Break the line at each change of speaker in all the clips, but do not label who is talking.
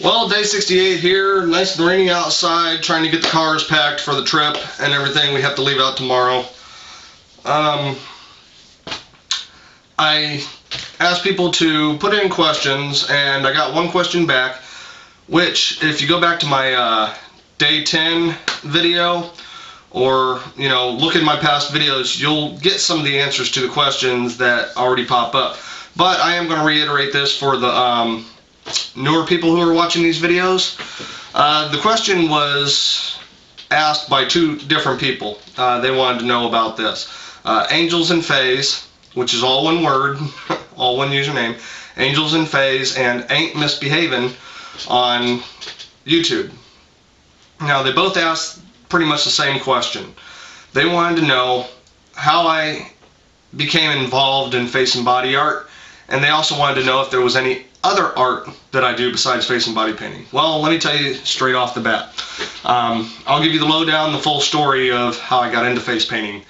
Well, day 68 here, nice and rainy outside, trying to get the cars packed for the trip and everything. We have to leave out tomorrow. I asked people to put in questions, and I got one question back, which, if you go back to my day 10 video, or, look at my past videos, you'll get some of the answers to the questions that already pop up. But I am going to reiterate this for the newer people who are watching these videos. The question was asked by two different people. They wanted to know about this. Angels and Fays, which is all one word, all one username. Angels and Fays and Ain't Misbehavin' on YouTube. Now, they both asked pretty much the same question. They wanted to know how I became involved in face and body art, and they also wanted to know if there was any other art that I do besides face and body painting. Well, let me tell you straight off the bat. I'll give you the lowdown, the full story of how I got into face painting.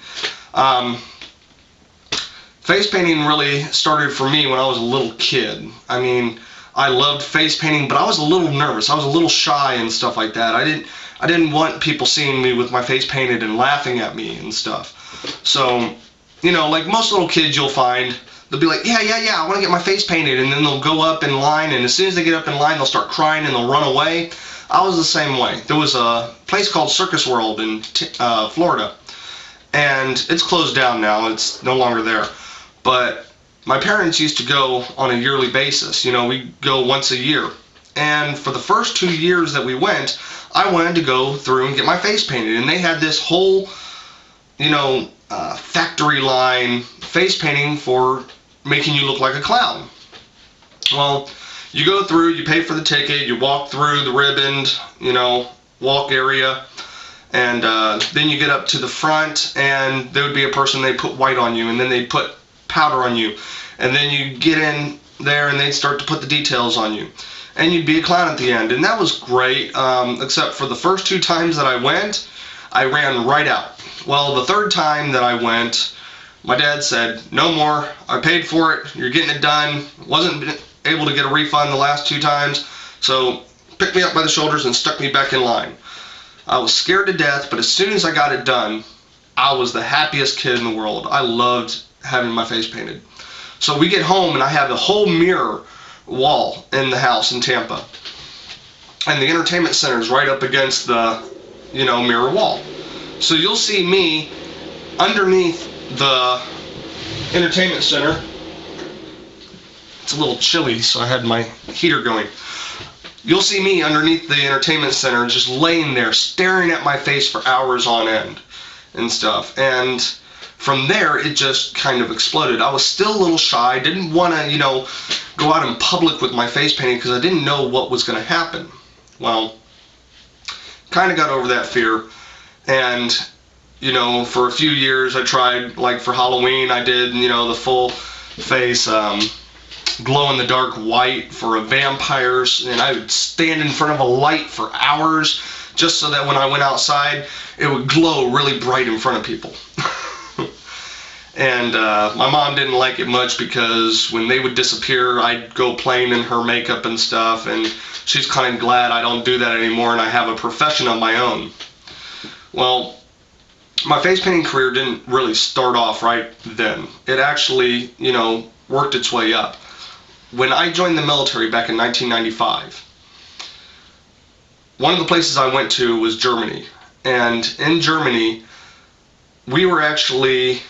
Face painting really started for me when I was a little kid. I mean, I loved face painting, but I was a little nervous. I was a little shy and stuff like that. I didn't want people seeing me with my face painted and laughing at me and stuff. So, like most little kids you'll find, they'll be like, yeah, I want to get my face painted, and then they'll go up in line, and as soon as they get up in line, they'll start crying and they'll run away. I was the same way. There was a place called Circus World in Florida, and it's closed down now. It's no longer there. But my parents used to go on a yearly basis. We go once a year. And for the first 2 years that we went, I wanted to go through and get my face painted. And they had this whole, factory line face painting for making you look like a clown. Well, you go through, you pay for the ticket, you walk through the ribboned, walk area, and then you get up to the front, and there would be a person, they put white on you, and then they put powder on you, and then you get in there and they'd start to put the details on you, and you'd be a clown at the end. And that was great, except for the first 2 times that I went, I ran right out. Well, the third time that I went, my dad said, no more, I paid for it, you're getting it done. Wasn't able to get a refund the last 2 times, so picked me up by the shoulders and stuck me back in line. I was scared to death, but as soon as I got it done, I was the happiest kid in the world. I loved having my face painted. So we get home, and I have a whole mirror wall in the house in Tampa, and the entertainment center is right up against the mirror wall. So you'll see me underneath the entertainment center. It's a little chilly, so I had my heater going. You'll see me underneath the entertainment center just laying there staring at my face for hours on end and stuff. And from there, it just kind of exploded. I was still a little shy, didn't want to, go out in public with my face painting because I didn't know what was going to happen. Well, kind of got over that fear, and, for a few years I tried, like for Halloween, I did, the full face glow-in-the-dark white for a vampires, and I would stand in front of a light for hours just so that when I went outside, it would glow really bright in front of people. And my mom didn't like it much because when they would disappear, I'd go playing in her makeup and stuff, and she's kind of glad I don't do that anymore and I have a profession of my own. Well, my face painting career didn't really start off right then. It actually, worked its way up. When I joined the military back in 1995, one of the places I went to was Germany. And in Germany, we were actually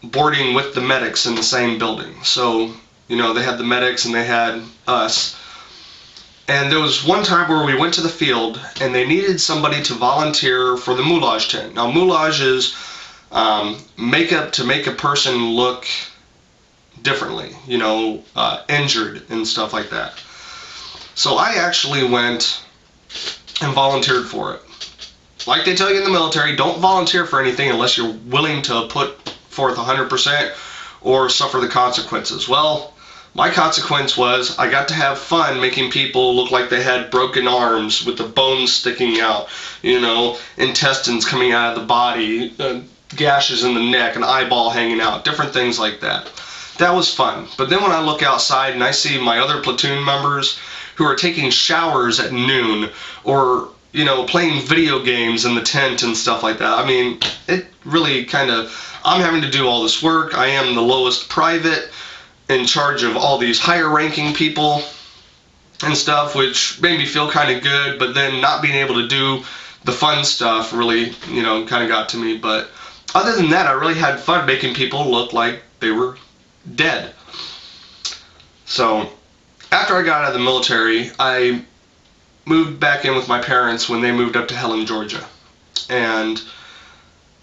boarding with the medics in the same building. So, they had the medics and they had us. And there was one time where we went to the field and they needed somebody to volunteer for the moulage tent. Now, moulage is makeup to make a person look differently, injured and stuff like that. So I actually went and volunteered for it. Like they tell you in the military, don't volunteer for anything unless you're willing to put forth 100% or suffer the consequences. Well, my consequence was I got to have fun making people look like they had broken arms with the bones sticking out, intestines coming out of the body, gashes in the neck, an eyeball hanging out, different things like that. That was fun. But then when I look outside and I see my other platoon members who are taking showers at noon, or playing video games in the tent and stuff like that. I mean, it really kind of, I'm having to do all this work. I am the lowest private in charge of all these higher ranking people and stuff, which made me feel kind of good, but then not being able to do the fun stuff really, kind of got to me. But other than that, I really had fun making people look like they were dead. So after I got out of the military, I moved back in with my parents when they moved up to Helen, Georgia. And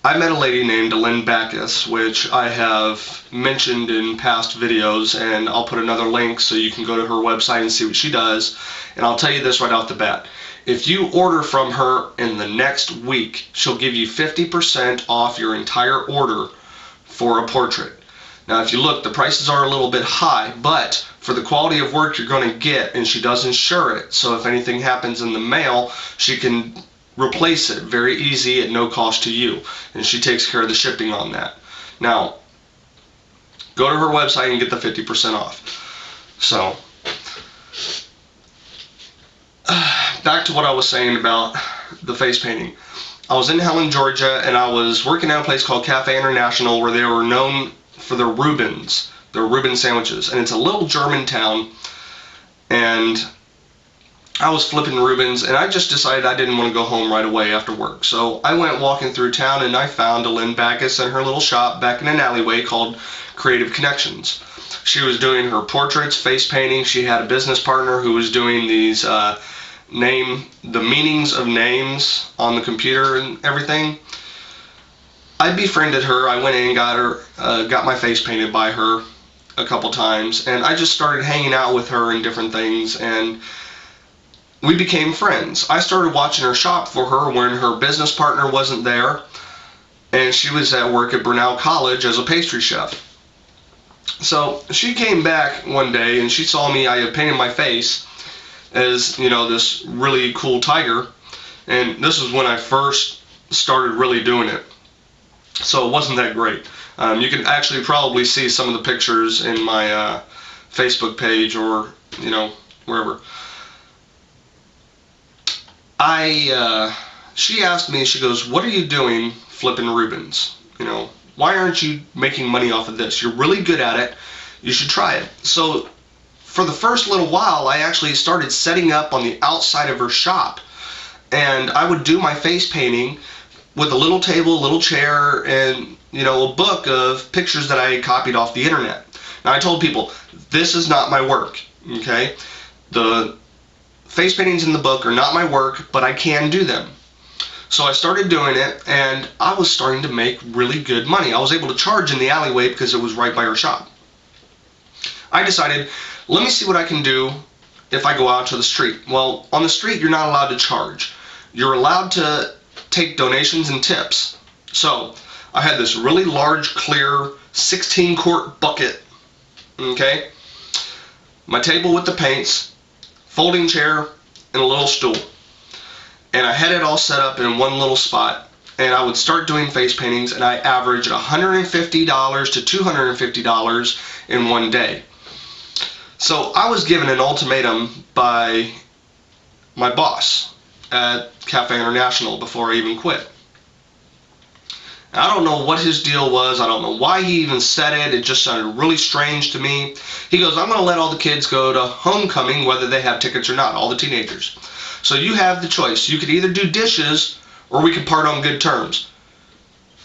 I met a lady named Lyn Bagas, which I have mentioned in past videos, and I'll put another link so you can go to her website and see what she does. And I'll tell you this right off the bat. If you order from her in the next week, she'll give you 50% off your entire order for a portrait. Now, if you look, the prices are a little bit high, but for the quality of work you're going to get, and she does insure it, so if anything happens in the mail, she can replace it very easy at no cost to you, and she takes care of the shipping on that. Now, go to her website and get the 50% off. So, back to what I was saying about the face painting. I was in Helen, Georgia, and I was working at a place called Cafe International, where they were known for their Reubens, their Reuben sandwiches, and it's a little German town, and I was flipping Reubens, and I just decided I didn't want to go home right away after work. So I went walking through town, and I found Lyn Bagas in her little shop back in an alleyway called Creative Connections. She was doing her portraits, face painting. She had a business partner who was doing these the meanings of names on the computer and everything. I befriended her. I went in and got my face painted by her a couple times, and I just started hanging out with her and different things, and we became friends. I started watching her shop for her when her business partner wasn't there, and she was at work at Brunel College as a pastry chef. So she came back one day and she saw me. I had painted my face as, this really cool tiger, and this was when I first started really doing it. So it wasn't that great. You can actually probably see some of the pictures in my Facebook page or, wherever. She asked me, she goes, "What are you doing flipping Reubens? Why aren't you making money off of this? You're really good at it. You should try it." So for the first little while, I actually started setting up on the outside of her shop, and I would do my face painting with a little table, a little chair, and a book of pictures that I had copied off the internet. Now I told people, this is not my work, okay? The face paintings in the book are not my work, but I can do them. So I started doing it, and I was starting to make really good money. I was able to charge in the alleyway because it was right by her shop. I decided, let me see what I can do if I go out to the street. Well, on the street, you're not allowed to charge. You're allowed to take donations and tips. So I had this really large, clear 16-quart bucket, okay? My table with the paints, folding chair, and a little stool. And I had it all set up in one little spot, and I would start doing face paintings, and I averaged $150 to $250 in one day. So I was given an ultimatum by my boss at Cafe International before I even quit. I don't know what his deal was. I don't know why he even said it. It just sounded really strange to me. He goes, "I'm going to let all the kids go to homecoming whether they have tickets or not, all the teenagers. So you have the choice. You could either do dishes or we could part on good terms."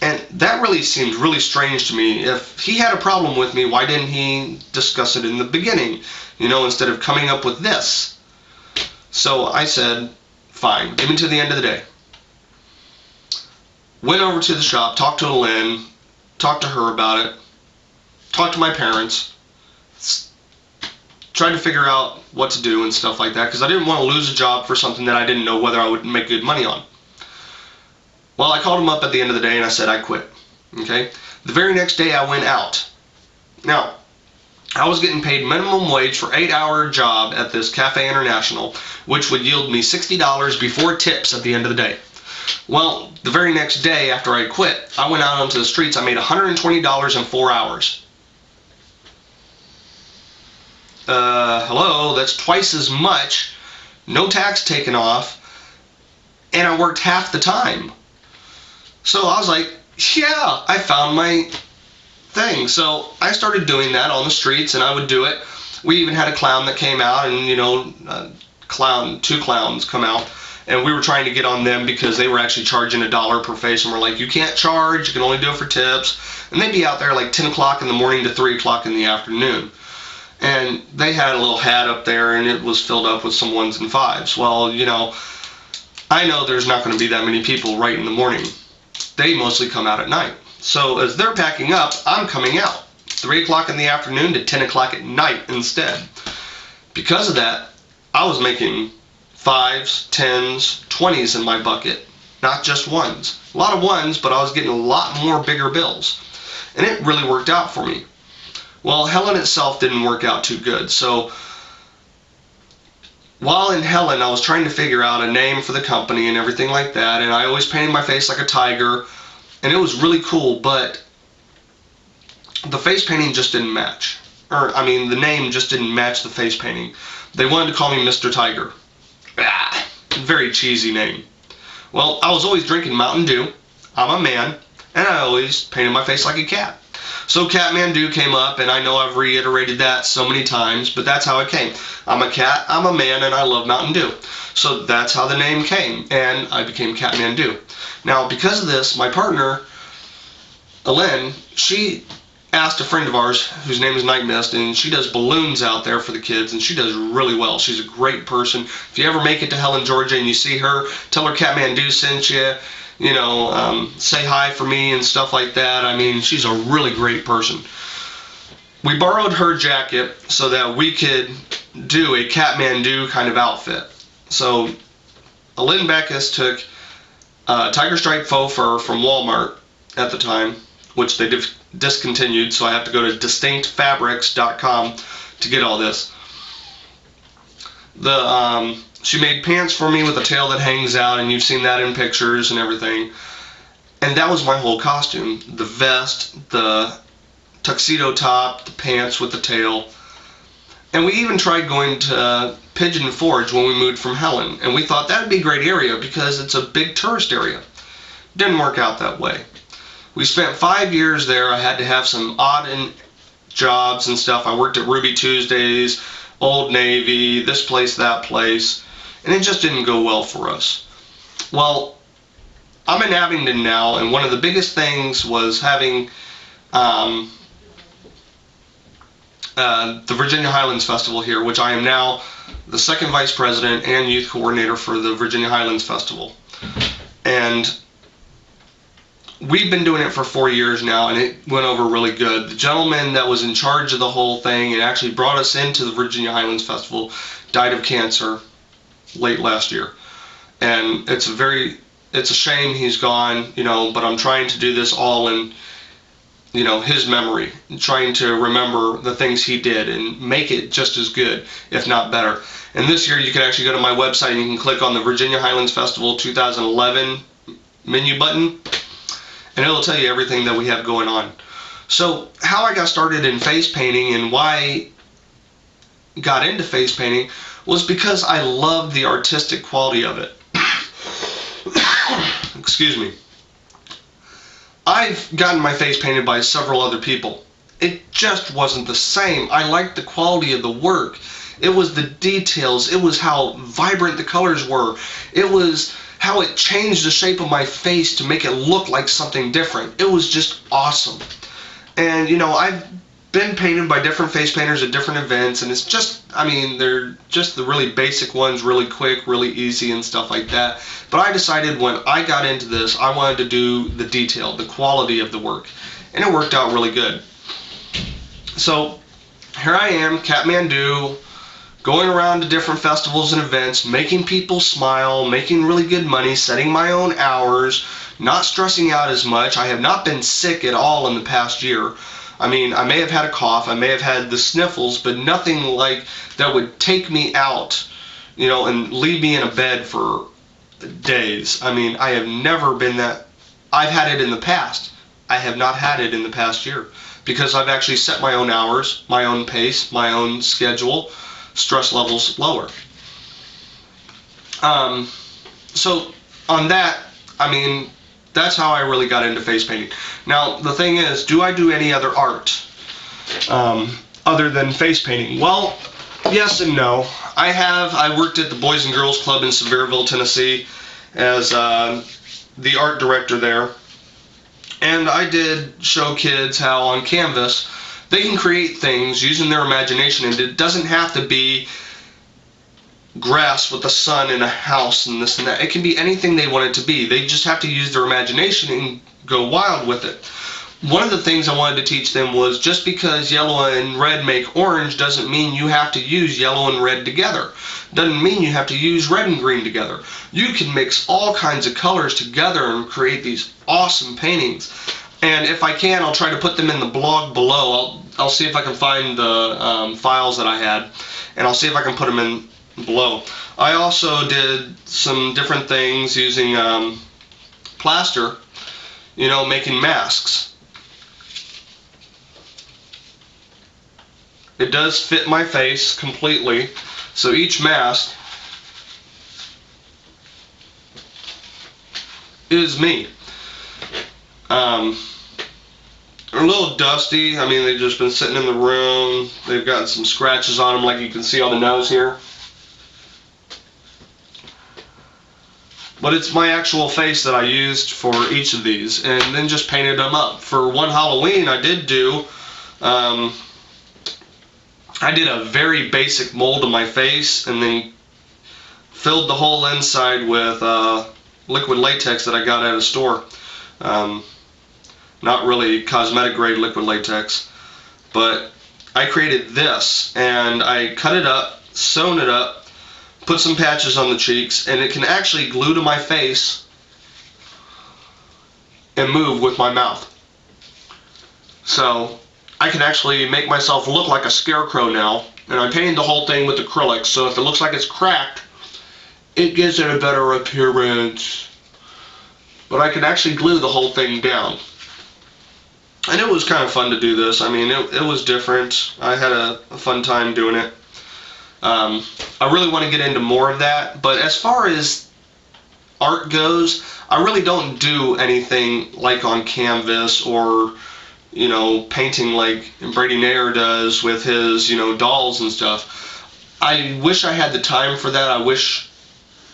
And that really seemed really strange to me. If he had a problem with me, why didn't he discuss it in the beginning, instead of coming up with this? So I said, fine, give me to the end of the day. Went over to the shop, talked to Lyn, talked to her about it, talked to my parents, tried to figure out what to do and stuff like that, because I didn't want to lose a job for something that I didn't know whether I would make good money on. Well, I called him up at the end of the day and I said I quit. Okay? The very next day I went out. Now, I was getting paid minimum wage for 8-hour job at this Cafe International, which would yield me $60 before tips at the end of the day. Well, the very next day after I quit, I went out onto the streets. I made $120 in 4 hours. hello, that's twice as much, no tax taken off, and I worked half the time. So I was like, yeah, I found my thing. So I started doing that on the streets, and I would do it. We even had a clown that came out, and two clowns come out, and we were trying to get on them because they were actually charging $1 per face, and we're like, you can't charge, you can only do it for tips. And they'd be out there like 10 o'clock in the morning to 3 o'clock in the afternoon. And they had a little hat up there, and it was filled up with some 1s and 5s. Well, I know there's not going to be that many people right in the morning. They mostly come out at night. So as they're packing up, I'm coming out 3 o'clock in the afternoon to 10 o'clock at night instead. Because of that, I was making 5s, 10s, 20s in my bucket, not just 1s. A lot of 1s, but I was getting a lot more bigger bills. And it really worked out for me. Well, Helen itself didn't work out too good. So while in Helen, I was trying to figure out a name for the company and everything like that, and I always painted my face like a tiger, and it was really cool, but the face painting just didn't match. The name just didn't match the face painting. They wanted to call me Mr. Tiger. Very cheesy name. Well, I was always drinking Mountain Dew. I'm a man, and I always painted my face like a cat. So Katmandew came up, and I know I've reiterated that so many times, but that's how it came. I'm a cat, I'm a man, and I love Mountain Dew. So that's how the name came, and I became Katmandew. Now, because of this, my partner, Lyn, she asked a friend of ours, whose name is Night Mist, and she does balloons out there for the kids, and she does really well. She's a great person. If you ever make it to Helen, Georgia, and you see her, tell her Katmandew sent you. Say hi for me and stuff like that. She's a really great person. We borrowed her jacket so that we could do a Katmandew kind of outfit. So Lyn Bagas took tiger stripe faux fur from Walmart at the time, which they discontinued, so I have to go to distinctfabrics.com to get all this. She made pants for me with a tail that hangs out, and you've seen that in pictures and everything. And that was my whole costume. The vest, the tuxedo top, the pants with the tail. And we even tried going to Pigeon Forge when we moved from Helen. And we thought that would be a great area because it's a big tourist area. Didn't work out that way. We spent 5 years there. I had to have some odd jobs and stuff. I worked at Ruby Tuesdays, Old Navy, this place, that place. And it just didn't go well for us. Well, I'm in Abingdon now, and one of the biggest things was having the Virginia Highlands Festival here, which I am now the second vice president and youth coordinator for the Virginia Highlands Festival. And we've been doing it for 4 years now, and it went over really good. The gentleman that was in charge of the whole thing and actually brought us into the Virginia Highlands Festival died of cancer late last year. And it's a shame he's gone, but I'm trying to do this all in, his memory, and trying to remember the things he did and make it just as good, if not better. And this year you can actually go to my website and you can click on the Virginia Highlands Festival 2011 menu button, and it'll tell you everything that we have going on. So how I got started in face painting and why I got into face painting was because I loved the artistic quality of it. Excuse me. I've gotten my face painted by several other people. It just wasn't the same. I liked the quality of the work. It was the details. It was how vibrant the colors were. It was how it changed the shape of my face to make it look like something different. It was just awesome. And I've been painted by different face painters at different events, and it's just, they're just the really basic ones, really quick, really easy and stuff like that. But I decided when I got into this, I wanted to do the detail, the quality of the work, and it worked out really good. So here I am, Katmandew, going around to different festivals and events, making people smile, making really good money, setting my own hours, not stressing out as much. I have not been sick at all in the past year. I may have had a cough, I may have had the sniffles, but nothing like that would take me out, and leave me in a bed for days. I have never been that. I've had it in the past. I have not had it in the past year. because I've actually set my own hours, my own pace, my own schedule, stress levels lower. So on that, I mean, that's how I really got into face painting. Now, the thing is, do I do any other art other than face painting? Well, yes and no. I worked at the Boys and Girls Club in Sevierville, Tennessee as the art director there. And I did show kids how on canvas they can create things using their imagination, and it doesn't have to be grass with the sun and a house and this and that. It can be anything they want it to be. They just have to use their imagination and go wild with it. One of the things I wanted to teach them was just because yellow and red make orange doesn't mean you have to use yellow and red together. Doesn't mean you have to use red and green together. You can mix all kinds of colors together and create these awesome paintings. And if I can, I'll try to put them in the blog below. I'll see if I can find the files that I had, and I'll see if I can put them in below. I also did some different things using plaster, you know, making masks. It does fit my face completely, so each mask is me. They're a little dusty. I mean, they've just been sitting in the room. They've got some scratches on them, like you can see on the nose here. But it's my actual face that I used for each of these, and then just painted them up. For one Halloween, I did do, I did a very basic mold of my face, and then filled the whole inside with liquid latex that I got at a store. Not really cosmetic grade liquid latex, but I created this, and I cut it up, sewn it up, put some patches on the cheeks, and it can actually glue to my face and move with my mouth. So I can actually make myself look like a scarecrow now, and I painted the whole thing with acrylics, so if it looks like it's cracked, it gives it a better appearance. But I can actually glue the whole thing down. And it was kind of fun to do this. I mean, it was different. I had a fun time doing it. I really want to get into more of that, but as far as art goes, I really don't do anything like on canvas or, you know, painting like Brady Nair does with his, you know, dolls and stuff. I wish I had the time for that. I wish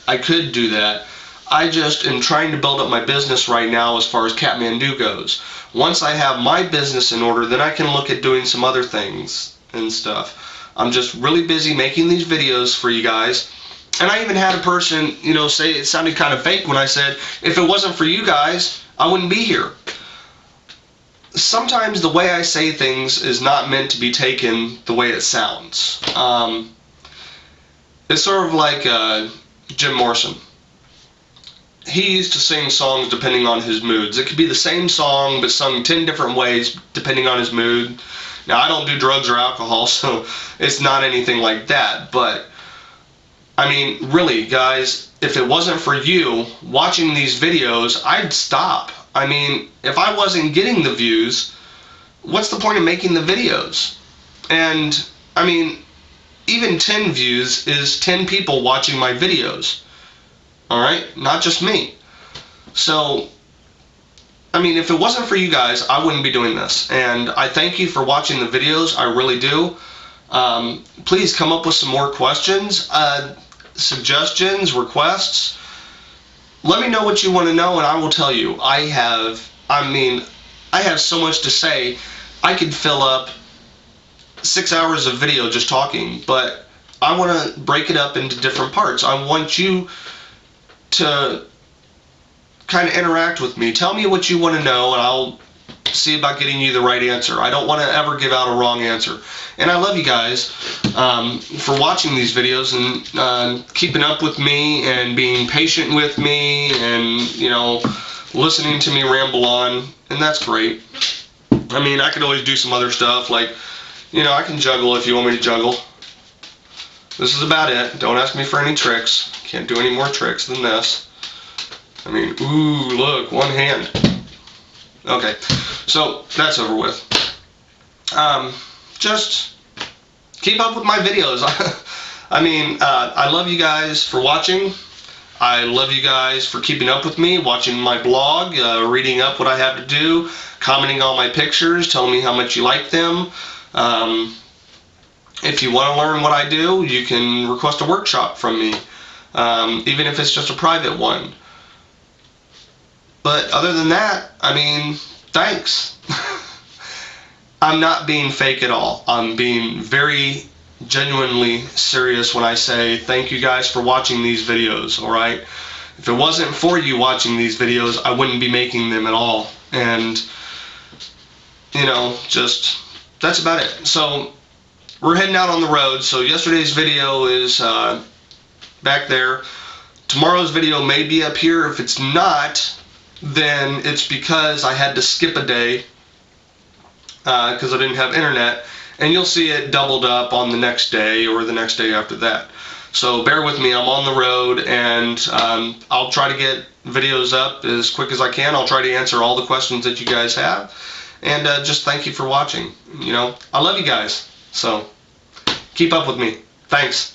I could do that. I just am trying to build up my business right now as far as Katmandew goes. Once I have my business in order, then I can look at doing some other things and stuff. I'm just really busy making these videos for you guys. And I even had a person, you know, say it sounded kind of fake when I said, if it wasn't for you guys, I wouldn't be here. Sometimes the way I say things is not meant to be taken the way it sounds. It's sort of like Jim Morrison. He used to sing songs depending on his moods. It could be the same song but sung 10 different ways depending on his mood. Now, I don't do drugs or alcohol, so it's not anything like that. But, I mean, really, guys, if it wasn't for you watching these videos, I'd stop. I mean, if I wasn't getting the views, what's the point of making the videos? And, I mean, even 10 views is 10 people watching my videos. Alright? Not just me. So, I mean, if it wasn't for you guys, I wouldn't be doing this. And I thank you for watching the videos. I really do. Please come up with some more questions, suggestions, requests. Let me know what you want to know, and I will tell you. I have so much to say. I could fill up 6 hours of video just talking, but I want to break it up into different parts. I want you to kind of interact with me. Tell me what you want to know, and I'll see about getting you the right answer. I don't want to ever give out a wrong answer. And I love you guys for watching these videos and keeping up with me and being patient with me and, you know, listening to me ramble on. And that's great. I mean, I could always do some other stuff, like, you know, I can juggle if you want me to juggle. This is about it. Don't ask me for any tricks. Can't do any more tricks than this. I mean, ooh, look, one hand. Okay, so that's over with. just keep up with my videos. I mean, I love you guys for watching. I love you guys for keeping up with me, watching my blog, reading up what I have to do, commenting on my pictures, telling me how much you like them. If you want to learn what I do, you can request a workshop from me, even if it's just a private one. But other than that, I mean, thanks. I'm not being fake at all. I'm being very genuinely serious when I say thank you guys for watching these videos, alright? If it wasn't for you watching these videos, I wouldn't be making them at all. And, you know, just, that's about it. So, we're heading out on the road. So yesterday's video is back there. Tomorrow's video may be up here. If it's not, then it's because I had to skip a day because I didn't have internet. And you'll see it doubled up on the next day or the next day after that. So bear with me, I'm on the road, and I'll try to get videos up as quick as I can. I'll try to answer all the questions that you guys have. And just thank you for watching. You know, I love you guys. So keep up with me. Thanks.